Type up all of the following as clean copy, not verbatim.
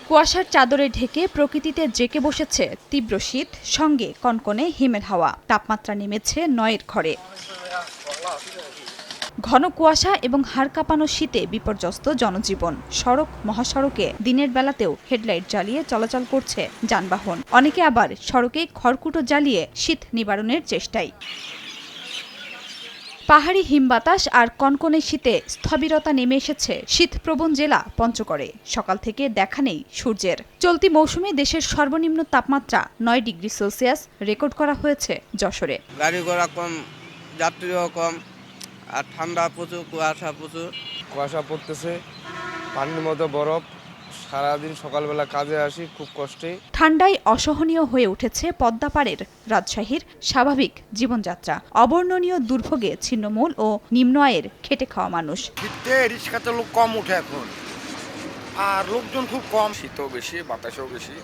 কুয়াশার চাদরে ঢেকে প্রকৃতিতে জেঁকে বসেছে তীব্র শীত, সঙ্গে কনকনে হিমেল হাওয়া। তাপমাত্রা নেমেছে ৯-এর ঘরে। ঘন কুয়াশা এবং হাড় কাঁপানো শীতে বিপর্যস্ত জনজীবন। সড়ক, মহাসড়কে দিনের বেলাতেও হেডলাইট জ্বালিয়ে চলাচল করছে যানবাহন। অনেকে আবার সড়কে খড়কুটো জ্বালিয়ে শীত নিবারণের চেষ্টায়। পাহাড়ি হিমবাতাস আর কনকনে শীতে স্থবিরতা নেমে এসেছে শীতপ্রবণ জেলা পঞ্চগড়ে। সকাল থেকে দেখা নেই সূর্যের। চলতি মৌসুমে দেশের সর্বনিম্ন তাপমাত্রা ৯ ডিগ্রি সেলসিয়াস রেকর্ড করা হয়েছে যশোরে। গাড়ি ঘোড়া কম, যাত্রীও কম, আর ঠান্ডা প্রচুর, কুয়াশা পড়তেছে, পানির মতো বরফ। সারাদিন সকালবেলা কাজে আসি খুব কষ্টে। ঠান্ডায় অসহনীয় হয়ে উঠেছে পদ্মাপাড়ের রাজশাহীর স্বাভাবিক জীবনযাত্রা। অবর্ণনীয় দুর্ভোগে ছিন্নমূল ও নিম্ন আয়ের খেটে খাওয়া মানুষ। শীতে রিক্সাতে লোক কম উঠে এখন, আর লোকজন খুব কম। শীতও বেশি, বাতাসও বেশি,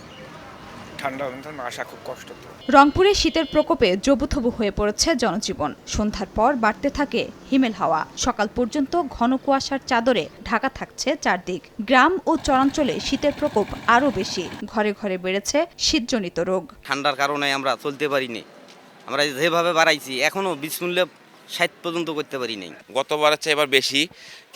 ঠান্ডা না আসা খুব কষ্ট। রংপুরে শীতের প্রকোপে জবুথবু হয়ে পড়েছে জনজীবন। সন্ধ্যার পর বাড়তে থাকে হিমেল হাওয়া। সকাল পর্যন্ত ঘন কুয়াশার চাদরে ঢাকা থাকছে চারদিক। গ্রাম ও চরাঞ্চলে শীতের প্রকোপ আরও বেশি। ঘরে ঘরে বেড়েছে শীতজনিত রোগ। ঠান্ডার কারণে আমরা চলতে পারিনি। আমরা যেভাবে বাড়াইছি এখনো বিসমিল্লাহ ৬০ পর্যন্ত করতে পারি নাই। গতবারের চেয়ে এবার বেশি,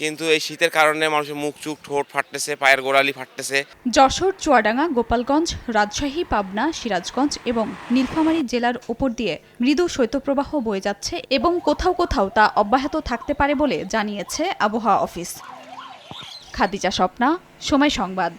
কিন্তু এই শীতের কারণে মানুষের মুখ চুখ ঠোঁট ফাটতেছে, পায়ের গোড়ালি ফাটতেছে। যশোর, চুয়াডাঙ্গা, গোপালগঞ্জ, রাজশাহী, পাবনা, সিরাজগঞ্জ এবং নীলফামারী জেলার ওপর দিয়ে মৃদু শৈত্যপ্রবাহ বয়ে যাচ্ছে এবং কোথাও কোথাও তা অব্যাহত থাকতে পারে বলে জানিয়েছে আবহাওয়া অফিস। খাদিজা স্বপ্না, সময় সংবাদ।